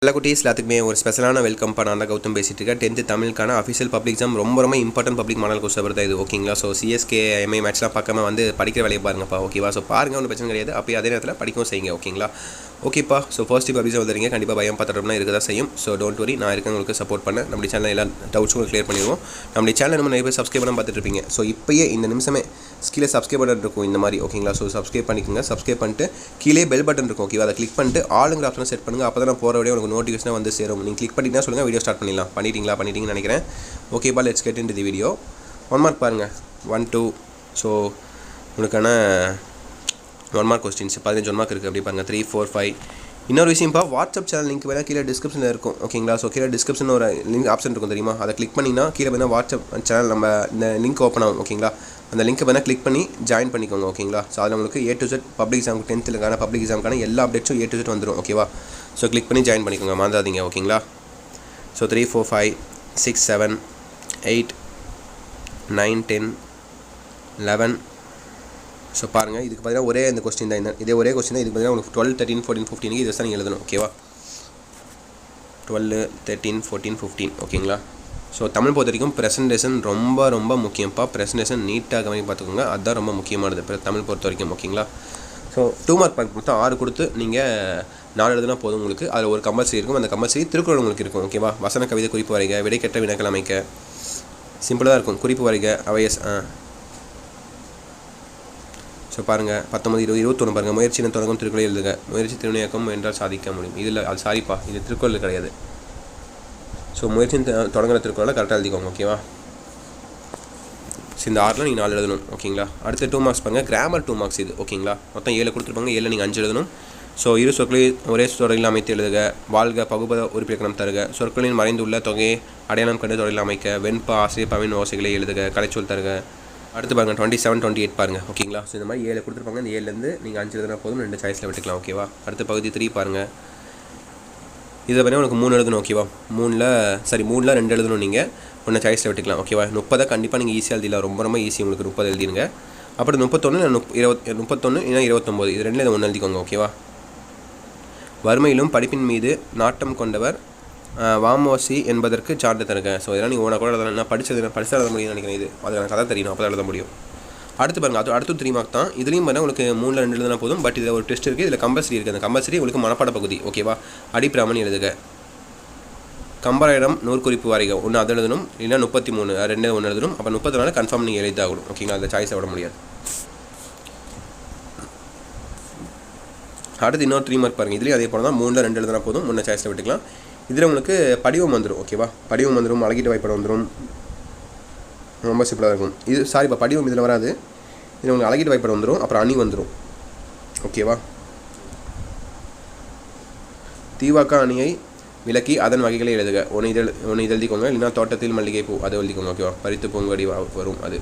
எல்லா குட்டீஸ் எல்லாத்துக்குமே ஒரு ஸ்பெஷலான வெல்கம் நான் தான் கௌதம் பேசிட்டு இருக்கேன். 10th தமிழுக்கான அஃபிஷியல் பப்ளிக் எக்ஸாம் ரொம்ப important public model question paper தான் இது. ஓகேங்களா? ஸோ சிஎஸ்கே எம்ஐ மேட்ச்லாம் பார்க்காம வந்து படிக்கிற வேலையை பாருங்கப்பா. ஓகேவா? ஸோ பாருங்கள், ஒன்றும் பிரச்சனை கிடையாது. அப்போ அதே நேரத்தில் படிக்கவும் செய்யுங்க. ஓகேங்களா? ஓகேப்பா. ஸோ ஃபர்ஸ்ட் பப்ளிக் வந்துடுங்க. கண்டிப்பாக பயம் பத்திரம்னா இருக்க தான் செய்யும். ஸோ டோன்ட் வரி, நான் இருக்கேன் உங்களுக்கு சப்போர்ட் பண்ண. நம்ம சேனல் எல்லா டவுட்ஸும் கிளியர் பண்ணிடுவோம். நம்ம சேனல் நம்ம நிறைய பேர் சப்ஸ்கிரைப் பண்ண பார்த்துட்டு இருப்பீங்க. ஸோ இப்போயே இந்த நிமிஷமே கீழே சப்ஸ்கிரைப் பட்டன் இருக்கும் இந்த மாதிரி. ஓகேங்களா? ஸோ சப்ஸ்கிரைப் பண்ணிக்கோங்க. சப்ஸ்கிரைப் பண்ணிட்டு கீழே பெல் பட்டன் இருக்கும். ஓகேவா? அதை கிளிக் பண்ணிட்டு ஆளுங்கிற ஆப்ஷனை செட் பண்ணுங்கள். அப்போ தான் நான் போகிற வழியாக உங்களுக்கு நோட்டிஃபிகேஷன் வந்து சேரும். நீங்கள் கிளிக் பண்ணிட்டீங்கன்னா சொல்லுங்கள், வீடியோ ஸ்டார்ட் பண்ணிடலாம். பண்ணிட்டீங்கன்னு நினைக்கிறேன். ஓகேப்பா, let's get into the video. 1 mark பாருங்கள். 1 2. ஸோ உங்களுக்கான 1 மார்க் கொஸ்டின்ஸ் 15 1 மார்க் இருக்குது. அப்படி பாருங்கள். 3 4 5. இன்னொரு விஷயம்ப்பா, வாட்ஸ்அப் சேனல் லிங்க் வேணால் கீழே டிஸ்கிரிப்ஷனில் இருக்கும். ஓகேங்களா? ஸோ கீழே டிஸ்கிரிப்ஷன் ஒரு லிங்க் ஆப்ஷன் இருக்கும் தெரியுமா? அதை கிளிக் பண்ணிங்கன்னா கீழே வேணால் வாட்ஸ்அப் சேனல் நம்ம இந்த லிங்க் ஓப்பன் ஆகும். ஓகேங்களா? அந்த லிங்க்கை வேணால் கிளிக் பண்ணி ஜாயின் பண்ணிக்கோங்க. ஓகேங்களா? ஸோ அதில் உங்களுக்கு A to Z public exam 10th public எக்ஸாமுக்கான எல்லா அப்டேட்ஸும் A to Z வந்துடும். ஓகேவா? ஸோ கிளிக் பண்ணி ஜாயின் பண்ணிக்கோங்க, மறந்துடாதீங்க. ஓகேங்களா? ஸோ 3 4 5 6 7 8 9 10 11. ஸோ பாருங்கள், இதுக்கு பார்த்தீங்கன்னா ஒரே இந்த கொஸ்டின் தான். இதே ஒரே கொஸ்டின் தான். இதுக்கு பார்த்தீங்கன்னா உங்களுக்கு 12 13 14 15 இது தான் நீங்கள் எழுதணும். ஓகேவா? 12 13 14 15. ஓகேங்களா? ஸோ தமிழ் பொறுத்த வரைக்கும் ப்ரெசன்டேஷன் ரொம்ப முக்கியம்ப்பா. ப்ரெசன்டேஷன் நீட்டாக கவனி பார்த்துக்கோங்க. அதுதான் ரொம்ப முக்கியமானது தமிழ் பொறுத்த வரைக்கும். ஓகேங்களா? ஸோ 2 மார்க் பாயிண்ட் மொத்தம் 6 கொடுத்து நீங்கள் 4 எழுதுனா போதும் உங்களுக்கு. அதில் ஒரு கம்பல்சரி இருக்கும். அந்த கம்பல்சரி திருக்குறள் உங்களுக்கு இருக்கும். ஓகேவா? வசன கவிதை குறிப்பு வரைக, விடைக்கட்ட வினாக்கள் அமைக்க, சிம்பிளாக தான் இருக்கும். குறிப்பு வரைக, அவையஸ். ஸோ பாருங்கள், 19 20 21 பாருங்கள். முயற்சியின் தொடங்கும் திருக்குறளை எழுதுக. முயற்சி திருவினையாக்கம் என்றால் சாதிக்க முடியும். இதில் அது சாரிப்பா, இது திருக்குறள் கிடையாது. ஸோ முயற்சியின் தொடங்குற திருக்குறளை கரெக்டாக எழுதிக்கோங்க. ஓகேவா? ஸோ இந்த 6ல் நீங்கள் 4 எழுதணும். ஓகேங்களா? அடுத்து 2 மார்க்ஸ் பாருங்கள். கிராமர் 2 மார்க்ஸ் இது. ஓகேங்களா? மொத்தம் 7 கொடுத்துருப்பாங்க. 7 நீங்கள் 5 எழுதணும். ஸோ இரு சொற்களை ஒரே தொடரில் அமைத்து எழுதுக. வாழ்க பகுபத உறுப்பிலக்கணம் தருக. சொற்களின் மறைந்துள்ள தொகையை அடையாளம் கண்டு தொடரில் அமைக்க. வெண்பா ஆசிரியர் பவின் ஓசைகளை எழுதுக. கலைச்சொல் தருக. அடுத்து பாருங்கள் 27 28 பாருங்கள். ஓகேங்களா? ஸோ இந்த மாதிரி 7 கொடுத்துருப்பாங்க. இந்த 7லேருந்து நீங்கள் 5 எழுதுனா போதும். 2 சாய்ஸில் விட்டுக்கலாம். ஓகேவா? அடுத்து பகுதி 3 பாருங்கள். இதை பண்ணி உனக்கு 3 எழுதணும். ஓகேவா? 3ல் 2 எழுதணும். நீங்கள் 1 சாய்ஸில் விட்டுக்கலாம். ஓகேவா? 30 கண்டிப்பாக நீங்கள் ஈஸியாக எழுதிடலாம். ரொம்ப ஈஸி உங்களுக்கு. 30 எழுதிடுங்க. அப்புறம் 31 31 இல்லைனா 29 இது 2ல் 1 எழுதிக்கோங்க. ஓகேவா? வறுமையிலும் படிப்பின் மீது நாட்டம் கொண்டவர் வாமோசி என்பதற்கு சான்று தருங்க. ஸோ இதெல்லாம் நீங்கள் உனக்கு கூட நான் படித்தா எழுத முடியும்னு நினைக்கிறேன். இது அதுக்கான கதை தெரியணும், அப்போ தான் எழுத முடியும். அடுத்து பாருங்கள், அடுத்து 3 மார்க் தான். இதுலேயும் பார்த்தா உங்களுக்கு 3ல் 2 எழுதுனா போதும். பட் இதில் ஒரு டெஸ்ட் இருக்குது. இதில் கம்பல்சரி இருக்குது. அந்த கம்பல்சரி உங்களுக்கு மனப்பாட பகுதி. ஓகேவா? அடிப்பிராமணி எழுதுக. கம்பராயிரம் 100 குறிப்பு வாரிக. ஒன்று அது எழுதணும். இல்லைனா 33 2 1 எழுதணும். அப்போ 34 கன்ஃபார்ம் நீங்கள் எழுதாகணும். ஓகேங்களா? அதில் சாய்ஸை விட முடியாது. அடுத்து இன்னொரு 3 மார்க் பாருங்கள். இதுலேயும் அதே போல தான். 3ல் 2 எழுதுனா போதும். 1 சாய்ஸில் விட்டுக்கலாம். இதில் உங்களுக்கு படிவம் வந்துடும். ஓகேவா? படிவம் வந்துடும். அழகிட்டு வாய்ப்பாடு வந்துடும். ரொம்ப சிம்பிளாக இருக்கும் இது. சாரிப்பா, படிவம் இதில் வராது. இதில் உங்களுக்கு அழகிட்டு வாய்ப்பாடு வந்துடும். அப்புறம் அணி வந்துடும். ஓகேவா? தீவாக்க அணியை விளக்கி அதன் வகைகளை எழுதுக. ஒன்று இது எழுதிக்கோங்க. இல்லைனா தோட்டத்தில் மல்லிகை பூ அது எழுதிக்கோங்க. ஓகேவா? பறித்து பூங்கடி வரும் அது.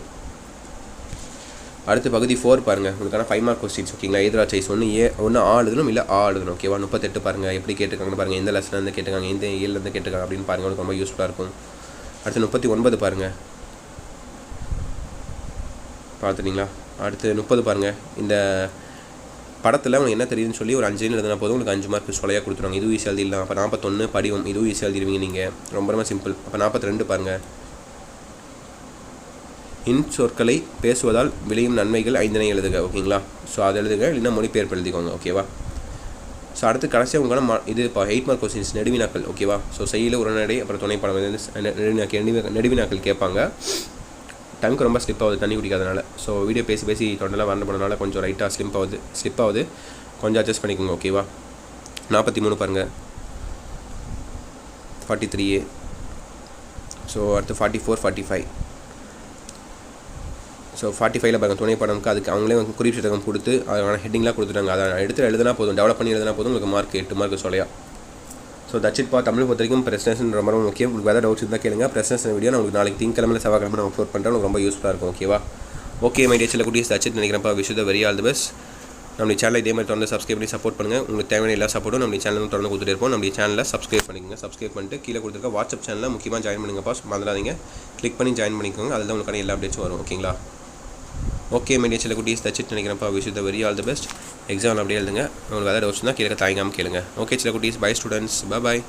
அடுத்து பகுதி 4 பாருங்கள். உங்களுக்கான 5 மார்க் கொஸ்டின்ஸ். ஓகேங்களா? எதிரா சாய்ஸ் ஒன்று ஆ எழுதணும், இல்லை எழுதணும். ஓகேவா? 38 பாருங்கள். எப்படி கேட்டிருக்காங்கன்னு பாருங்கள். எந்த லெசன்லேருந்து கேட்டிருக்காங்க, எந்த ஏலேருந்து கேட்டிருக்காங்க அப்படின்னு பாருங்கள். உங்களுக்கு ரொம்ப யூஸ்ஃபுல்லாக இருக்கும். அடுத்து 39 பாருங்கள். பார்த்துட்டிங்களா? அடுத்து 30 பாருங்கள். இந்த படத்தில் உங்களுக்கு என்ன தெரியுதுன்னு சொல்லி ஒரு 5 எழுதுனா போதும். உங்களுக்கு 5 மார்க் சொலையாக கொடுத்துருவாங்க. இதுவும் ஈஸியாக எழுதிடலாம். அப்போ 41 படிவம் இதுவும் ஈஸியாக எழுதிடுவீங்க நீங்கள். ரொம்ப சிம்பிள். அப்போ 42 பாருங்கள். சொற்களை பேசுவதால் விளையும் நன்மைகள் 5 எழுதுக. ஓகேங்களா? ஸோ அதை எழுதுக. இல்லைன்னா மொழிபெயர்ப்பு எழுதிக்கோங்க. ஓகேவா? ஸோ அடுத்து கடைசியாக உங்களால் இது இப்போ 8 மார்க் கொஸ்டின்ஸ் நெடுவினாக்கள். ஓகேவா? ஸோ செய்யல உரைநடை அப்புறம் துணைப்படம் நெடுவினாக்கள் கேட்பாங்க. டங்க் ரொம்ப ஸ்லிப் ஆகுது தண்ணி குடிக்காதனால. ஸோ வீடியோ பேசி தொண்டெல்லாம் வறண்டு போனதுனால கொஞ்சம் ரைட்டாக ஸ்லிப் ஆகுது. கொஞ்சம் அட்ஜஸ்ட் பண்ணிக்கோங்க. ஓகேவா? 43 பாருங்கள். 43. ஸோ அடுத்து 44 45. ஸோ 45ல் பாருங்கள். துணைப்படம்க்கு அதுக்கு அவங்களே குறிப்பு சட்டகம் கொடுத்து அதனால ஹெட்டிங்லாம் கொடுத்துட்டாங்க. அதை எடுத்து எழுதுனா போதும். டெவலப் பண்ணி எழுதுனா போதும். உங்களுக்கு மார்க் 8 மார்க் சொலையா. ஸோ தட்சிட்பா. தமிழ் பொறுத்த வரைக்கும் ப்ரெசன்டேஷன் ரொம்ப முக்கியம். உங்களுக்கு வேறு டவுட்ஸ் இருந்தால் கேளுங்க. ப்ரெசன்டேஷன் வீடியோ நான் உங்களுக்கு நாளைக்கு திங்கக்கிழமை செவ்வாய்க்கிழமை நான் அப்லோட் பண்ணுறேன். உங்களுக்கு ரொம்ப யூஸ்ஃபுல்லாக இருக்கும். ஓகேவா? ஓகே மை டியர் சில குட்டீஸ், தட்சிட் நினைக்கிறப்பா. Wish the very all the best. நம்ம சேனலை இதே மாதிரி தொடர்ந்து சப்ஸ்கிரைப் பண்ணி சப்போர்ட் பண்ணுங்கள். உங்களுக்கு தேவையான எல்லா சப்போர்ட்டும் நம்ம சேனலில் தொடர்ந்து கொடுத்துட்டே இருப்போம். நம்ம சேனலில் சப்ஸ்கிரைப் பண்ணிக்கோங்க. சப்ஸ்கிரைப் பண்ணிட்டு கீழே கொடுத்துருக்க வாட்ஸ்அப் சேனலில் முக்கியமாக ஜாயின் பண்ணுங்கப்பா. மறந்துடாதீங்க. கிளிக் பண்ணி ஜாயின் பண்ணிக்கோங்க. அதில் உங்களுக்கான எல்லா அப்டேட்ஸும் வரும். ஓகேங்களா? ஓகே மை டியர் சில குட்டீஸ், தட்சிட் நினைக்கிறப்பா. Wish the very all the best. Exam அப்படியே எழுதுங்க. உங்களுக்கு அதாவது டவுட்ஸ் தான் கீழே தாங்காமல் கேளுங்க. ஓகே சில குட்டீஸ், பை ஸ்டூடெண்ட்ஸ், பாய்.